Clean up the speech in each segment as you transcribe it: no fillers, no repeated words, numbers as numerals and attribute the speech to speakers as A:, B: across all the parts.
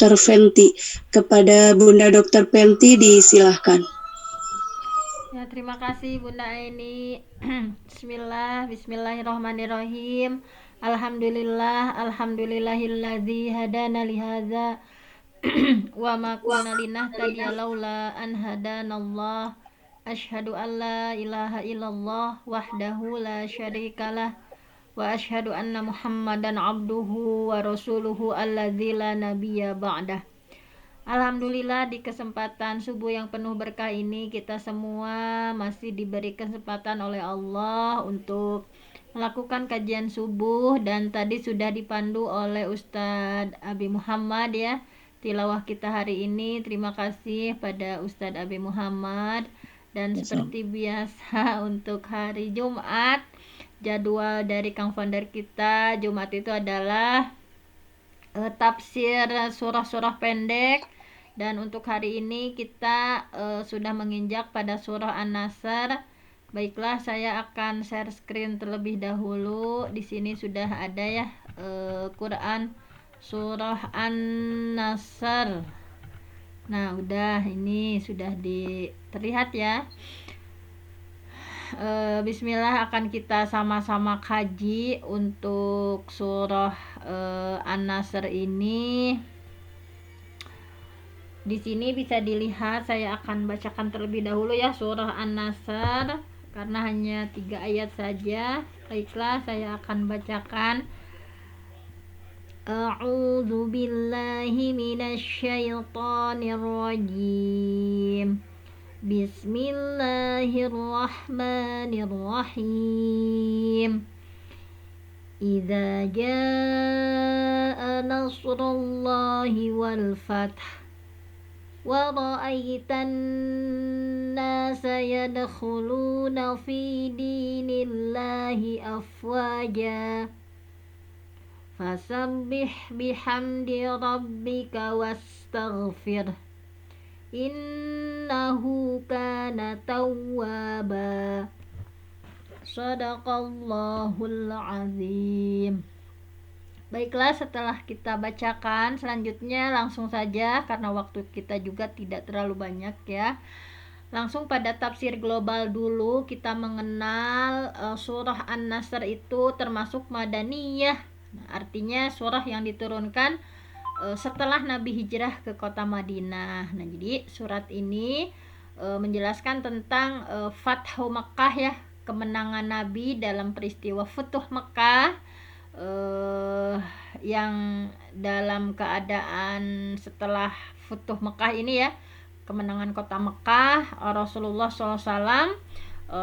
A: Dr. Fenty. Kepada Bunda Dr. Fenty disilahkan.
B: Ya, terima kasih Bunda Aini. Bismillahirrahmanirrahim. Alhamdulillahilladzi hadana lihadza wa ma kunna linahtadiya laula an hadanallah. Asyhadu an la ilaha illallah wahdahu la syarikalah wa asyhadu anna Muhammadan abduhu wa rasuluhu alladzi la nabiyya ba'dah. Alhamdulillah di kesempatan subuh yang penuh berkah ini kita semua masih diberi kesempatan oleh Allah untuk melakukan kajian subuh, dan tadi sudah dipandu oleh Ustadz Abi Muhammad ya tilawah kita hari ini. Terima kasih pada Ustadz Abi Muhammad. Dan seperti biasa untuk hari Jumat, jadwal dari Kang Founder kita Jumat itu adalah tafsir surah-surah pendek. Dan untuk hari ini kita sudah menginjak pada surah An-Nasr. Baiklah, saya akan share screen terlebih dahulu. Di sini sudah ada ya Quran surah An-Nasr. Nah, udah ini sudah terlihat ya. Bismillah, akan kita sama-sama kaji untuk surah An-Nasr ini. Di sini bisa dilihat, saya akan bacakan terlebih dahulu ya surah An-Nasr karena hanya 3 ayat saja. Baiklah, saya akan bacakan. A'udzu billahi minasyaitonir rajim. Bismillahirrahmanirrahim. Idza jaa nasrullahi wal fath wa ra'aitan nasa yadkhuluna fi dinillahi afwaja fasabbih bihamdi rabbika wastaghfir innahu kana tawwaba. Shadaqallahul azim. Baiklah, setelah kita bacakan, selanjutnya langsung saja karena waktu kita juga tidak terlalu banyak ya. Langsung pada tafsir global dulu, kita mengenal surah An-Nasr itu termasuk Madaniyah. Nah, artinya surah yang diturunkan setelah Nabi hijrah ke kota Madinah. Nah, jadi surat ini menjelaskan tentang Fathu Mekah ya, kemenangan Nabi dalam peristiwa Futuh Mekah. Yang dalam keadaan setelah Futuh Mekah ini ya, kemenangan kota Mekah, Rasulullah SAW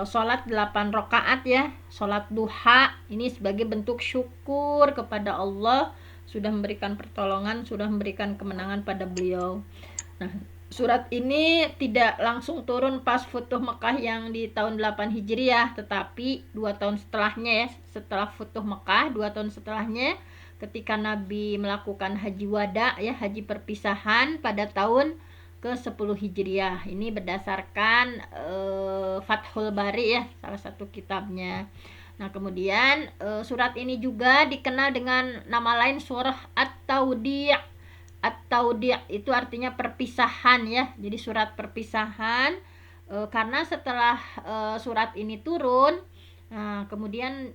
B: sholat 8 rakaat ya, sholat duha ini sebagai bentuk syukur kepada Allah sudah memberikan pertolongan, sudah memberikan kemenangan pada beliau. Nah, surat ini tidak langsung turun pas Futuh Mekah yang di tahun 8 Hijriah, tetapi 2 tahun setelahnya ya, setelah Futuh Mekah 2 tahun setelahnya, ketika Nabi melakukan haji wada ya, haji perpisahan pada tahun ke-10 Hijriah. Ini berdasarkan Fathul Bari ya, salah satu kitabnya. Nah, kemudian surat ini juga dikenal dengan nama lain surah At-Taudi'. At-Taudi' itu artinya perpisahan ya. Jadi surat perpisahan karena setelah surat ini turun, nah kemudian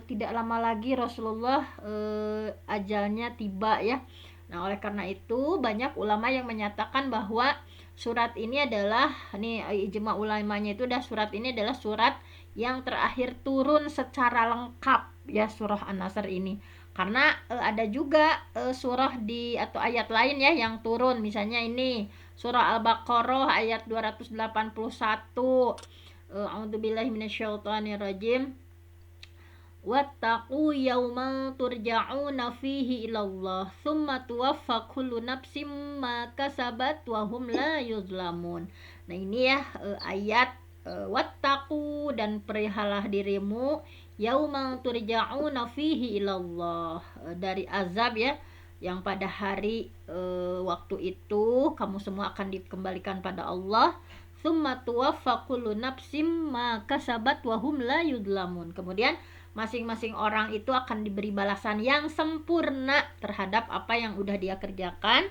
B: tidak lama lagi Rasulullah ajalnya tiba ya. Nah, oleh karena itu banyak ulama yang menyatakan bahwa surat ini adalah, ini ijma ulamanya itu dah, surat ini adalah surat yang terakhir turun secara lengkap ya, surah An-Nasr ini. Karena ada juga surah di atau ayat lain ya yang turun, misalnya ini surah Al-Baqarah ayat 281. A'udzubillahi minasyaitonirrajim. Wattaqu yawman turja'una fihi ilallah thumma tuwaffa kullu nafsim ma kasabat wa hum la yuzlamun. Nah, ini ya ayat wattaqu, dan perihalah dirimu yauman turja'una fihi ilallah, dari azab ya, yang pada hari waktu itu kamu semua akan dikembalikan pada Allah. Tsumma tuwaffa kullu nafsim ma kasabat wa hum la yudlamun. Kemudian masing-masing orang itu akan diberi balasan yang sempurna terhadap apa yang udah dia kerjakan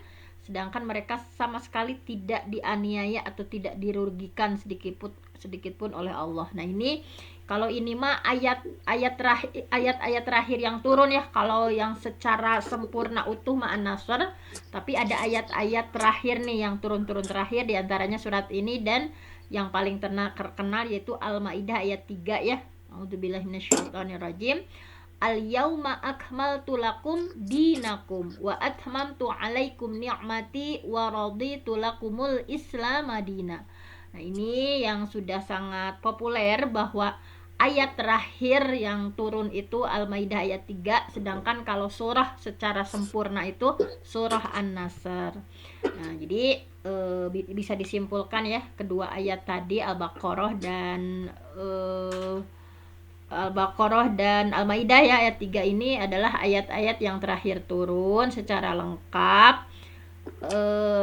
B: sedangkan mereka sama sekali tidak dianiaya atau tidak dirugikan sedikit pun oleh Allah. Nah, ini kalau ini mah ayat-ayat terakhir yang turun ya. Kalau yang secara sempurna utuh mah An-Nasr, tapi ada ayat-ayat terakhir nih yang turun-turun terakhir, diantaranya surat ini dan yang paling terkenal yaitu Al-Maidah ayat 3 ya. A'udzubillahi minasyaitonirrajim. Al-yauma akmaltu lakum dinakum wa atmamtu alaikum ni'mati wa raditu lakumul Islam madina. Nah, ini yang sudah sangat populer bahwa ayat terakhir yang turun itu Al-Maidah ayat 3, sedangkan kalau surah secara sempurna itu surah An-Nasr. Nah, jadi bisa disimpulkan ya, kedua ayat tadi Al-Baqarah dan Al-Maidah ya, ayat 3 ini adalah ayat-ayat yang terakhir turun secara lengkap.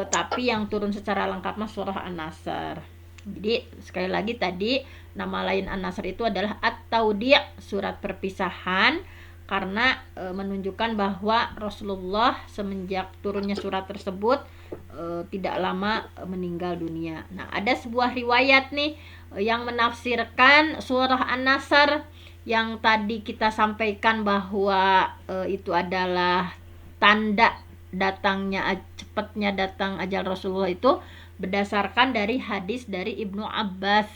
B: Tapi yang turun secara lengkap mah surah An-Nasr. Jadi sekali lagi tadi nama lain An-Nasr itu adalah At-Taudi', surat perpisahan, karena menunjukkan bahwa Rasulullah semenjak turunnya surat tersebut tidak lama meninggal dunia. Nah, ada sebuah riwayat nih yang menafsirkan surah An-Nasr yang tadi kita sampaikan bahwa itu adalah tanda cepatnya datang ajal Rasulullah itu berdasarkan dari hadis dari Ibnu Abbas.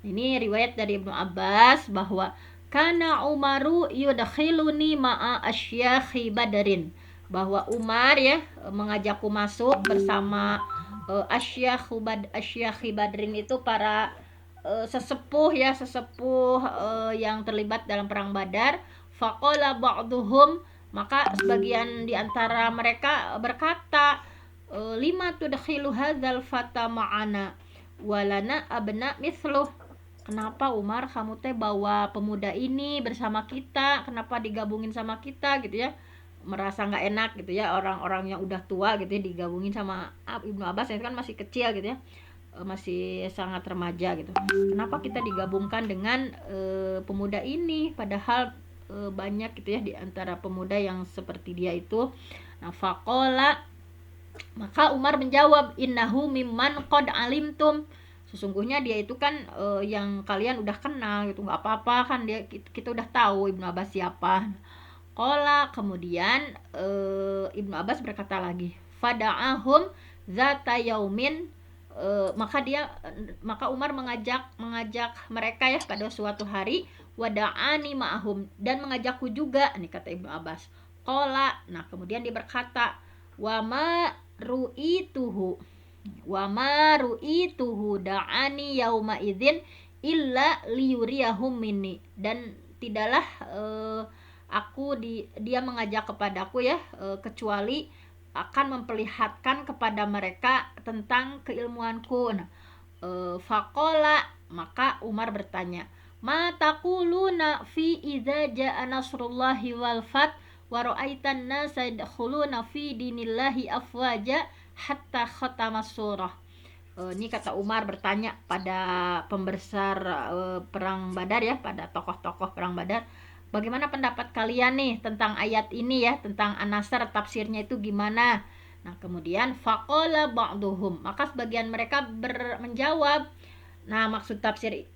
B: Ini riwayat dari Ibnu Abbas bahwa kana Umaru yudkhiluni ma'a asyakhi Badrin, bahwa Umar ya mengajakku masuk bersama asyakhi Badrin, itu para sesepuh yang terlibat dalam perang Badar. Faqala ba'duhum, maka sebagian di antara mereka berkata, lima tudkhilu hadzal fata ma'ana walana abna mithluh. Kenapa Umar kamu teh bawa pemuda ini bersama kita, kenapa digabungin sama kita gitu ya, merasa nggak enak gitu ya, orang-orang yang udah tua gitu ya digabungin sama Ibnu Abbas yang kan masih kecil gitu ya, masih sangat remaja gitu. Kenapa kita digabungkan dengan pemuda ini, padahal banyak gitu ya di antara pemuda yang seperti dia itu. Nah, faqala, maka Umar menjawab, innahu mimman qad alimtum, sesungguhnya dia itu kan yang kalian udah kenal gitu, nggak apa-apa kan, kita udah tahu Ibnu Abbas siapa. Qala, kemudian Ibnu Abbas berkata lagi, fada'ahum zata yaumin, maka Umar mengajak mereka ya pada suatu hari, wada'ani ma'ahum, dan mengajakku juga nih, kata Ibnu Abbas. Qala, nah kemudian dia berkata, wa ma ru'ituhu da'ani yauma idzin illa liyuriyahum minni, dan tidaklah dia mengajak kepadaku ya kecuali akan memperlihatkan kepada mereka tentang keilmuanku. Nah, faqala, maka Umar bertanya, ma taquluna fi idza jaa nasrullahi wal fath wa ra'aitan nasa yadkhuluna fi dinillahi afwaja hatta khatamas surah. Ini kata Umar bertanya pada pembesar perang Badar ya, pada tokoh-tokoh perang Badar, bagaimana pendapat kalian nih tentang ayat ini ya, tentang An-Nasr, tafsirnya itu gimana? Nah, kemudian faqala ba'duhum, maka sebagian mereka menjawab. Nah, maksud tafsir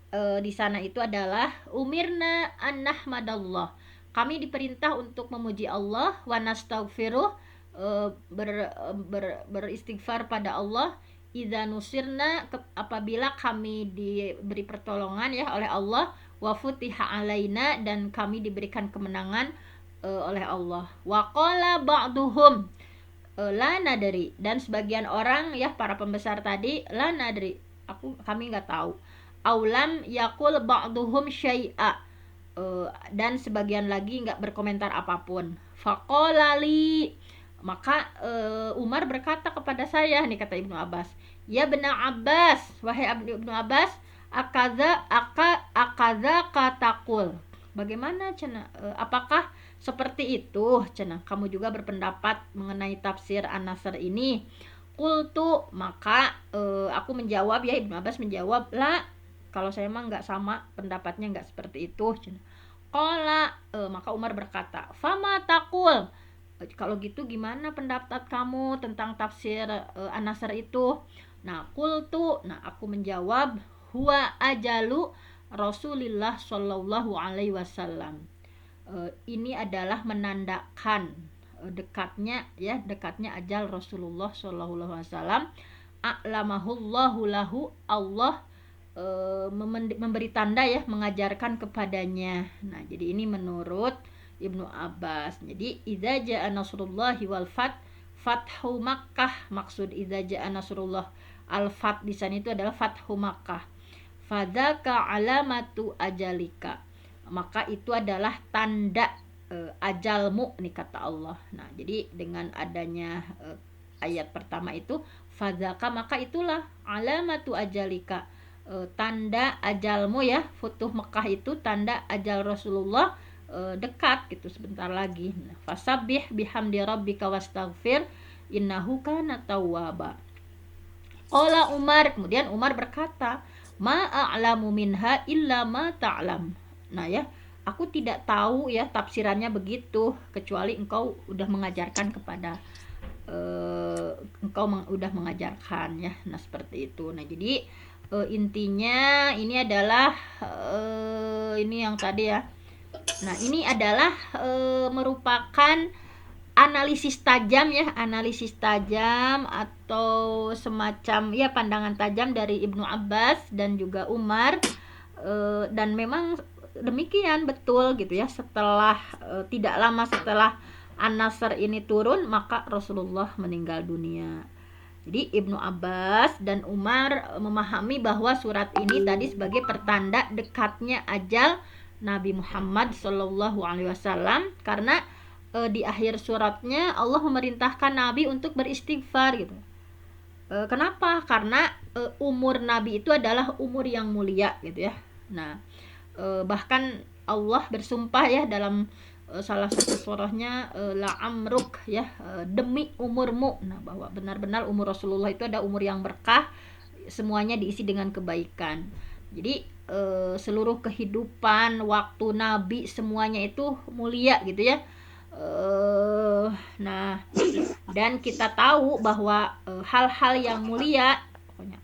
B: di sana itu adalah umirna an nahmadallah, kami diperintah untuk memuji Allah, wa nastaghfiruh, beristighfar pada Allah, idza nusirna, apabila kami diberi pertolongan ya oleh Allah, wa futiha alaina, dan kami diberikan kemenangan oleh Allah. Wa qala ba'duhum la nadri, dan sebagian orang ya para pembesar tadi, la nadri, kami nggak tahu. Aulam yakul ba'duhum syai'a, dan sebagian lagi nggak berkomentar apapun. Faqala li, maka Umar berkata kepada saya nih, kata Ibnu Abbas, ya bena Abbas, wahai Ibnu Abbas, akaza katakul, bagaimana cina, apakah seperti itu cina kamu juga berpendapat mengenai tafsir An-Nasr ini? Qultu, maka aku menjawab ya, Ibnu Abbas menjawab, la, kalau saya mah nggak sama pendapatnya, nggak seperti itu cina. Qala, maka Umar berkata, fama takul, Kalau gitu gimana pendapat kamu tentang tafsir An-Nasr itu? Nah, aku menjawab, huwa ajalu Rasulillah Shallallahu alaihi wasallam. Ini adalah menandakan dekatnya ajal Rasulullah Shallallahu alaihi wasallam. A'lamahullahu lahu, Allah memberi tanda ya, mengajarkan kepadanya. Nah, jadi ini menurut Ibnu Abbas. Jadi idza jaa nasrullahi wal fathu Makkah, maksud idza jaa nasrullah al fath di sana itu adalah fathu Makkah. Fadzaka alamatu ajalika, maka itu adalah tanda ajalmu nih kata Allah. Nah, jadi dengan adanya ayat pertama itu fadzaka, maka itulah alamatu ajalika, tanda ajalmu ya. Futuh Mekah itu tanda ajal Rasulullah dekat gitu, sebentar lagi. Nah, fasabbih bihamdi rabbika wastaghfir innahu kana tawwaba. Qala Umar, kemudian Umar berkata, ma a'lamu minha illa ma ta'lam. Nah ya, aku tidak tahu ya tafsirannya begitu, kecuali engkau udah mengajarkan kepada udah mengajarkan ya. Nah, seperti itu. Nah, jadi intinya ini adalah ini yang tadi ya. Nah, ini adalah merupakan analisis tajam ya, analisis tajam atau semacam ya pandangan tajam dari Ibnu Abbas dan juga Umar, dan memang demikian betul gitu ya. Setelah tidak lama setelah An-Nasr ini turun, maka Rasulullah meninggal dunia. Jadi Ibnu Abbas dan Umar memahami bahwa surat ini tadi sebagai pertanda dekatnya ajal Nabi Muhammad Shallallahu alaihi wasallam, karena di akhir suratnya Allah memerintahkan Nabi untuk beristighfar gitu. Kenapa? Karena umur Nabi itu adalah umur yang mulia gitu ya. Nah, bahkan Allah bersumpah ya dalam salah satu surahnya, la amruk ya, demi umurmu. Nah, bahwa benar-benar umur Rasulullah itu ada umur yang berkah, semuanya diisi dengan kebaikan. Jadi seluruh kehidupan waktu Nabi semuanya itu mulia gitu ya. Nah, dan kita tahu bahwa hal-hal yang mulia,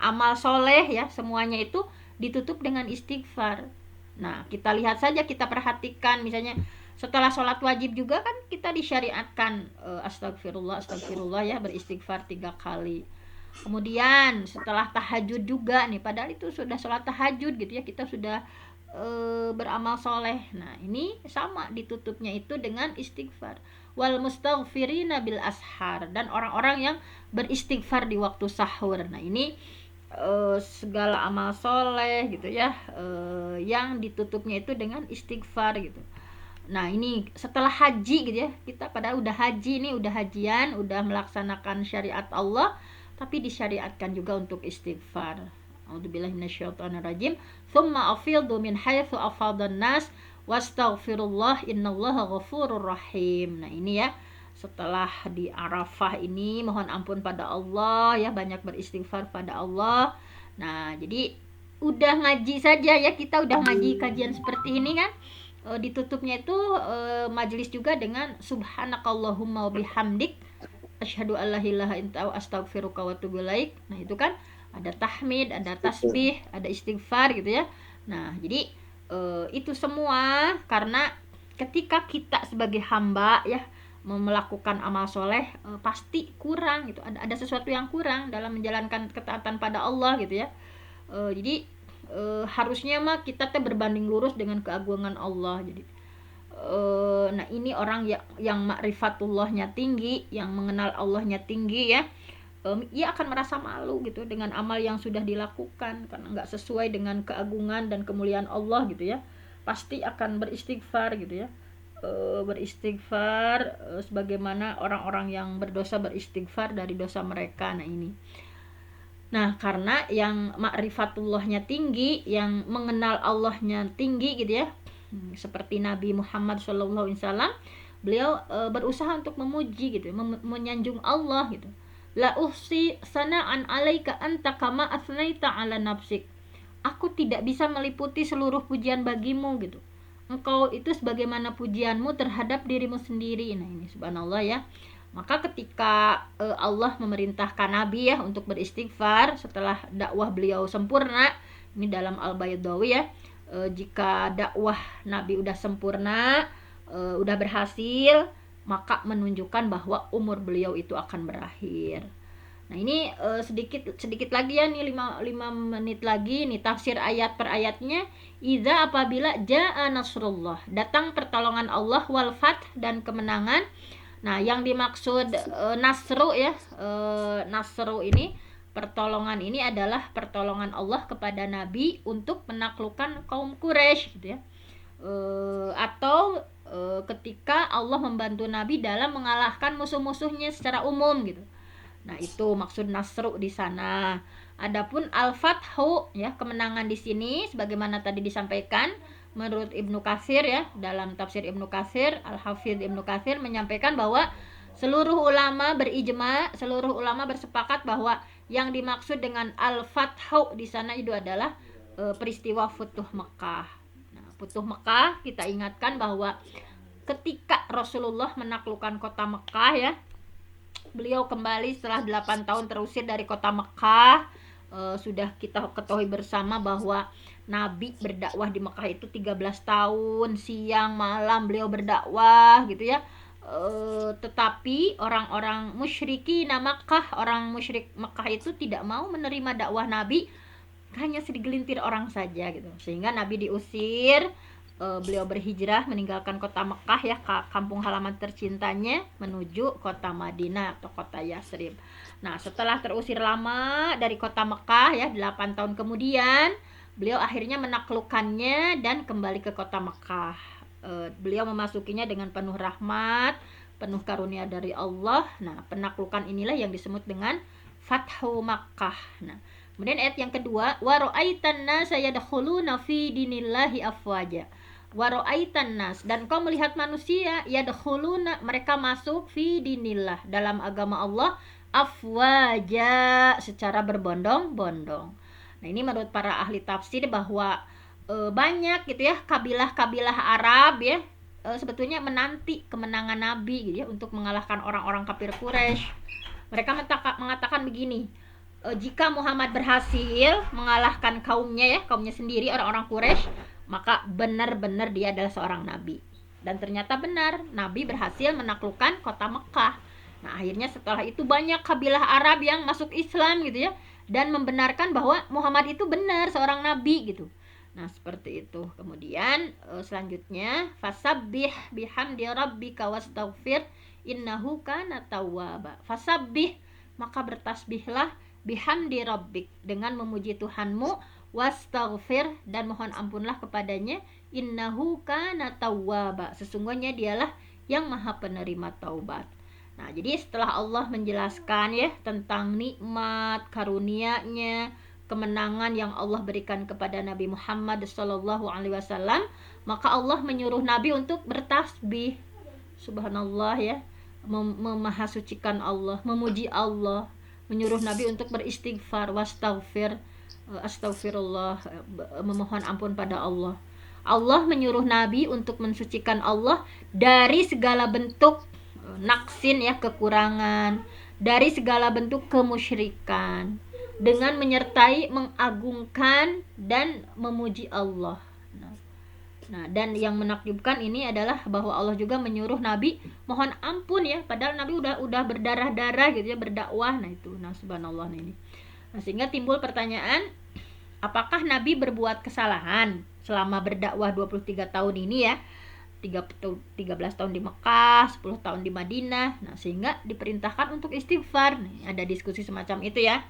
B: amal soleh ya, semuanya itu ditutup dengan istighfar. Nah, kita lihat saja, kita perhatikan misalnya setelah sholat wajib juga kan kita disyariatkan astagfirullah ya, beristighfar 3 kali. Kemudian setelah tahajud juga nih, padahal itu sudah sholat tahajud gitu ya, kita sudah beramal soleh. Nah, ini sama ditutupnya itu dengan istighfar. Wal mustaghfirina bil ashar, dan orang-orang yang beristighfar di waktu sahur. Nah, ini segala amal soleh gitu ya, yang ditutupnya itu dengan istighfar gitu. Nah, ini setelah haji gitu ya, kita padahal udah haji nih, udah hajian, udah melaksanakan syariat Allah, tapi disyariatkan juga untuk istighfar. A'udzubillahi minasyaitonirrajim. Tsumma afidhu min haitsu afadhan nas wastaghfirullah innallaha ghafurur rahim. Nah, ini ya, setelah di Arafah ini mohon ampun pada Allah ya, banyak beristighfar pada Allah. Nah, jadi udah ngaji saja ya, kita udah ngaji kajian seperti ini kan, ditutupnya itu majelis juga dengan subhanakallahumma wa bihamdik asyhadu alla ilaha illa anta astaghfiruka wa atubu ilaik. Nah, itu kan ada tahmid, ada tasbih, ada istighfar gitu ya. Nah, jadi itu semua karena ketika kita sebagai hamba ya melakukan amal soleh, pasti kurang gitu, ada sesuatu yang kurang dalam menjalankan ketaatan pada Allah gitu ya. Jadi harusnya mah kita berbanding lurus dengan keagungan Allah. Jadi nah, ini orang yang makrifatullahnya tinggi, yang mengenal Allahnya tinggi ya, ia akan merasa malu gitu dengan amal yang sudah dilakukan karena nggak sesuai dengan keagungan dan kemuliaan Allah gitu ya. Pasti akan beristighfar gitu ya, beristighfar sebagaimana orang-orang yang berdosa beristighfar dari dosa mereka. Nah, ini. Nah, karena yang makrifatullahnya tinggi, yang mengenal Allahnya tinggi gitu ya, seperti Nabi Muhammad SAW, beliau berusaha untuk memuji gitu, menyanjung Allah gitu. La uhsi sana'an alaika anta kama asnaita ala nafsik. Aku tidak bisa meliputi seluruh pujian bagimu gitu. engkau itu sebagaimana pujianmu terhadap dirimu sendiri. Nah ini subhanallah ya. Maka ketika Allah memerintahkan Nabi ya untuk beristighfar setelah dakwah beliau sempurna, ini dalam Al-Baydawi ya, jika dakwah Nabi udah sempurna, udah berhasil, maka menunjukkan bahwa umur beliau itu akan berakhir. Nah ini sedikit lagi ya nih 5 menit lagi nih tafsir ayat per ayatnya. Idza apabila jaa nasrullah, datang pertolongan Allah, wal fath dan kemenangan. Nah yang dimaksud nasru ya, nasru ini, pertolongan ini adalah pertolongan Allah kepada Nabi untuk menaklukkan kaum Quraisy gitu ya. Atau ketika Allah membantu Nabi dalam mengalahkan musuh-musuhnya secara umum gitu. Nah, itu maksud nasru di sana. Adapun al-fathu ya, kemenangan di sini sebagaimana tadi disampaikan menurut Ibnu Katsir ya, dalam tafsir Ibnu Katsir, Al-Hafidz Ibnu Katsir menyampaikan bahwa seluruh ulama berijma, seluruh ulama bersepakat bahwa yang dimaksud dengan al-fathu di sana itu adalah peristiwa Futuh Mekah. Nah, Futuh Mekah kita ingatkan bahwa ketika Rasulullah menaklukkan kota Mekah ya, beliau kembali setelah 8 tahun terusir dari kota Mekah. Sudah kita ketahui bersama bahwa Nabi berdakwah di Mekah itu 13 tahun, siang malam beliau berdakwah gitu ya. Tetapi orang-orang musyrikin Makkah, orang musyrik Mekah itu tidak mau menerima dakwah Nabi, hanya segelintir orang saja gitu. Sehingga Nabi diusir, beliau berhijrah meninggalkan kota Mekah ya, kampung halaman tercintanya, menuju kota Madinah atau kota Yasrib. Nah setelah terusir lama dari kota Mekah ya, 8 tahun kemudian beliau akhirnya menaklukkannya dan kembali ke kota Mekah. Beliau memasukinya dengan penuh rahmat, penuh karunia dari Allah. Nah penaklukan inilah yang disebut dengan Fathu Makkah. Nah kemudian ayat yang kedua, wa ra'aitan nasa yadkhuluna fi dinillahi afwaja. Wa ra'aitan nas, dan kau melihat manusia yadkhuluna, mereka masuk fi dinillah, dalam agama Allah, afwaja, secara berbondong-bondong. Nah ini menurut para ahli tafsir bahwa banyak gitu ya kabilah-kabilah Arab ya, sebetulnya menanti kemenangan Nabi gitu ya, untuk mengalahkan orang-orang kafir Quraisy. Mereka mengatakan begini, jika Muhammad berhasil mengalahkan kaumnya ya, kaumnya sendiri, orang-orang Quraisy, maka benar-benar dia adalah seorang nabi. Dan ternyata benar, Nabi berhasil menaklukkan kota Mekah. Nah akhirnya setelah itu banyak kabilah Arab yang masuk Islam gitu ya, dan membenarkan bahwa Muhammad itu benar seorang nabi gitu. Nah seperti itu. Kemudian selanjutnya, fasabbih bihamdi rabbika wastaghfir innahu kana tawwaba. Fasabbih, maka bertasbihlah, bihamdi rabbik, dengan memuji Tuhanmu, wastaghfir, dan mohon ampunlah kepadanya, innahu kana tawwaba, sesungguhnya dialah yang maha penerima taubat. Nah jadi setelah Allah menjelaskan ya tentang nikmat karunia-Nya, kemenangan yang Allah berikan kepada Nabi Muhammad SAW, maka Allah menyuruh Nabi untuk bertasbih, subhanallah ya, memahasucikan Allah, memuji Allah, menyuruh Nabi untuk beristighfar, wastaghfir, astagfirullah, memohon ampun pada Allah. Allah menyuruh Nabi untuk mensucikan Allah dari segala bentuk naksin ya, kekurangan, dari segala bentuk kemusyrikan, dengan menyertai mengagungkan dan memuji Allah. Nah, dan yang menakjubkan ini adalah bahwa Allah juga menyuruh Nabi mohon ampun ya, padahal Nabi udah berdarah-darah gitu ya, berdakwah. Nah itu, nah subhanallah ini. Nah, sehingga timbul pertanyaan, apakah Nabi berbuat kesalahan selama berdakwah 23 tahun ini ya, 13 tahun di Mekah, 10 tahun di Madinah. Nah sehingga diperintahkan untuk istighfar. Nih, ada diskusi semacam itu ya.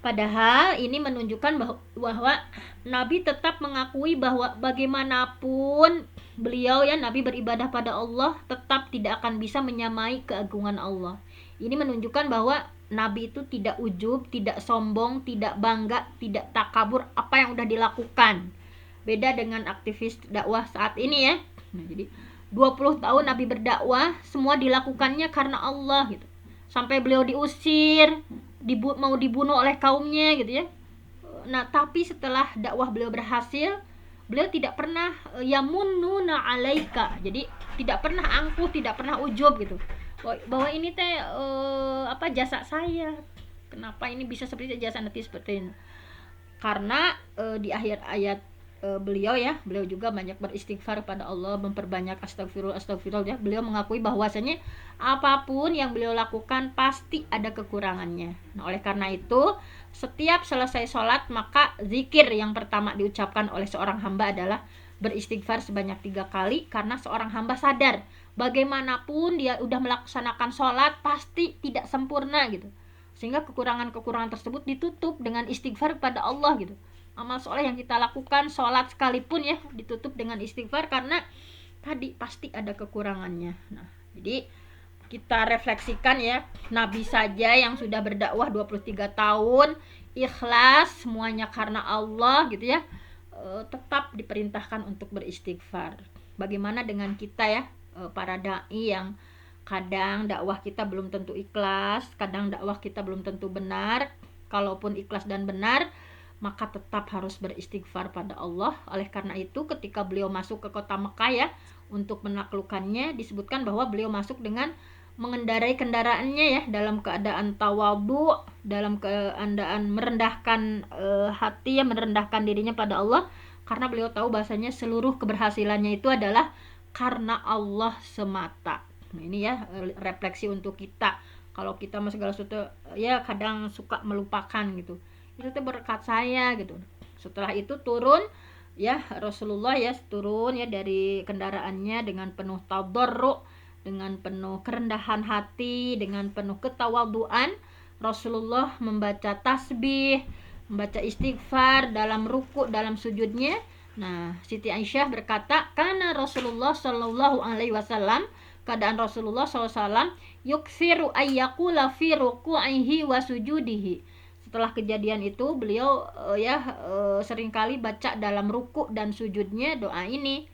B: Padahal ini menunjukkan bahwa Nabi tetap mengakui bahwa bagaimanapun beliau ya, Nabi beribadah pada Allah, tetap tidak akan bisa menyamai keagungan Allah. Ini menunjukkan bahwa Nabi itu tidak ujub, tidak sombong, tidak bangga, tidak takabur apa yang udah dilakukan. Beda dengan aktivis dakwah saat ini ya. Nah, jadi 20 tahun Nabi berdakwah, semua dilakukannya karena Allah gitu. Sampai beliau diusir, mau dibunuh oleh kaumnya gitu ya. Nah tapi setelah dakwah beliau berhasil, beliau tidak pernah yamunnuna alaika. Jadi tidak pernah angkuh, tidak pernah ujub gitu. Bahwa ini teh jasa saya. Kenapa ini bisa seperti jasa nanti seperti ini? Karena di akhir ayat beliau juga banyak beristighfar pada Allah, memperbanyak astagfirullah ya. Beliau mengakui bahwasanya apapun yang beliau lakukan pasti ada kekurangannya. Nah, oleh karena itu setiap selesai sholat maka zikir yang pertama diucapkan oleh seorang hamba adalah beristighfar sebanyak 3 kali, karena seorang hamba sadar bagaimanapun dia udah melaksanakan sholat pasti tidak sempurna gitu, sehingga kekurangan-kekurangan tersebut ditutup dengan istighfar kepada Allah gitu. Amal soleh yang kita lakukan, sholat sekalipun ya, ditutup dengan istighfar karena tadi pasti ada kekurangannya. Nah, jadi kita refleksikan ya, Nabi saja yang sudah berdakwah 23 tahun, ikhlas semuanya karena Allah gitu ya, tetap diperintahkan untuk beristighfar. Bagaimana dengan kita ya, para dai yang kadang dakwah kita belum tentu ikhlas, kadang dakwah kita belum tentu benar. Kalaupun ikhlas dan benar, maka tetap harus beristighfar pada Allah. Oleh karena itu ketika beliau masuk ke kota Mekah ya, untuk menaklukkannya, disebutkan bahwa beliau masuk dengan mengendarai kendaraannya ya, dalam keadaan tawadhu, dalam keadaan merendahkan hati ya, merendahkan dirinya pada Allah, karena beliau tahu bahasanya seluruh keberhasilannya itu adalah karena Allah semata. Nah, ini ya refleksi untuk kita. Kalau kita mas segala sesuatu ya kadang suka melupakan gitu, itu tuh berkat saya gitu. Setelah itu turun ya Rasulullah ya, turun ya dari kendaraannya dengan penuh tadarru, dengan penuh kerendahan hati, dengan penuh ketawaduan. Rasulullah membaca tasbih, membaca istighfar dalam ruku, dalam sujudnya. Nah, Siti Aisyah berkata, karena Rasulullah Shallallahu Alaihi Wasallam, keadaan Rasulullah SAW yuksiru ayyakula fi ruku'ihi wa sujudihi. Setelah kejadian itu beliau seringkali baca dalam ruku dan sujudnya doa ini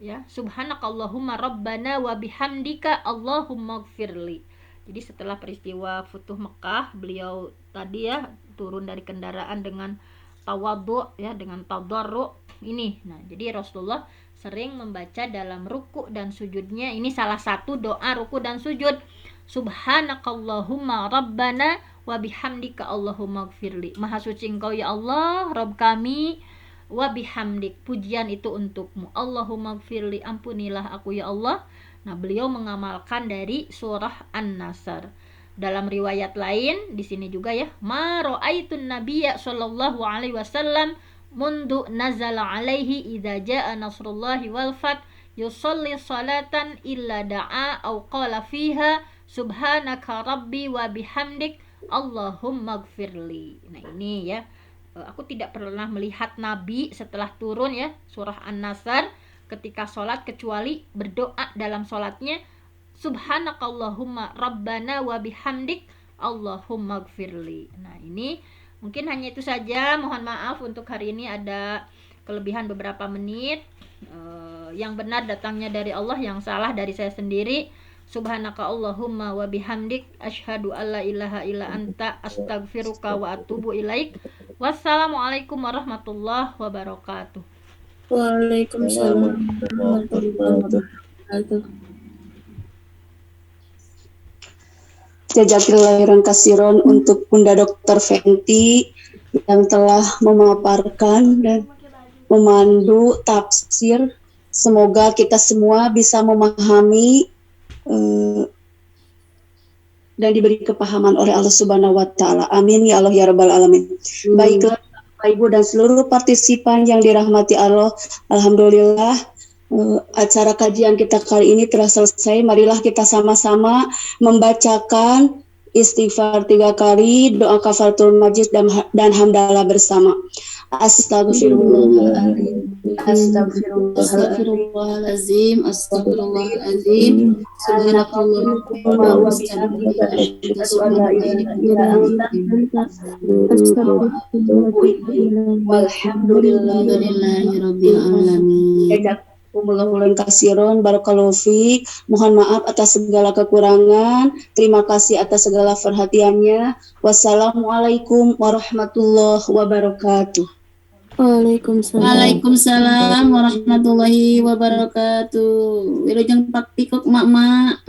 B: ya, subhanakallahumma rabbana wa bihamdika allahumma gfirli. Jadi setelah peristiwa Futuh Mekah, beliau tadi ya turun dari kendaraan dengan tawadhu ya, dengan tadarru ini. Nah, jadi Rasulullah sering membaca dalam ruku dan sujudnya. Ini salah satu doa ruku dan sujud. Subhanakallahumma rabbana wa bihamdika allahumma gfirli. Maha suci Engkau ya Allah, Rabb kami, wa bihamdik, pujian itu untukmu, Allahumma gfirli, ampunilah aku ya Allah. Nah, beliau mengamalkan dari surah An-Nasr. Dalam riwayat lain di sini juga ya, ma ra'aitun nabiyya sallallahu alaihi wasallam mundu nazala alaihi idza jaa nasrullahi wal fath yusalli salatan illa da'a au qala fiha subhanaka rabbi wa bihamdik Allahumma gfirli. Nah, ini ya, aku tidak pernah melihat Nabi setelah turun ya surah An-Nasr ketika sholat kecuali berdoa dalam sholatnya, subhanakallahumma rabbana wa bihamdik Allahumma gfirli. Nah, ini mungkin hanya itu saja. Mohon maaf untuk hari ini ada kelebihan beberapa menit. Yang benar datangnya dari Allah, yang salah dari saya sendiri. Subhanaka Allahumma wa bihamdik asyhadu alla ilaha illa anta astaghfiruka wa atubu ilaik. Wassalamualaikum warahmatullahi wabarakatuh.
A: Waalaikumsalam warahmatullahi wabarakatuh. Jazakillahirran kasiron untuk Bunda Dr. Fenty yang telah memaparkan dan memandu tafsir. Semoga kita semua bisa memahami dan diberi kepahaman oleh Allah Subhanahu wa Ta'ala. Amin ya Allah ya Rabbal Alamin. Baiklah Bapak Ibu dan seluruh partisipan yang dirahmati Allah, alhamdulillah acara kajian kita kali ini telah selesai. Marilah kita sama-sama membacakan istighfar 3 kali, doa kafaratul majlis dan hamdalah bersama. Astagfirullahaladzim,
C: Astagfirullahalazim, astagfirullahalazim. Subhanakallahumma wa bihamdika asyhadu an la ilaha illa anta walhamdulillahi rabbil alamin.
A: Jazakumullahu khairan, barakallahu fiik. Mohon maaf atas segala kekurangan. Terima kasih atas segala perhatiannya. Wassalamualaikum warahmatullahi wabarakatuh.
C: Waalaikumsalam.
D: Waalaikumsalam warahmatullahi wabarakatuh. Wilujeng pak pikuk mak-mak.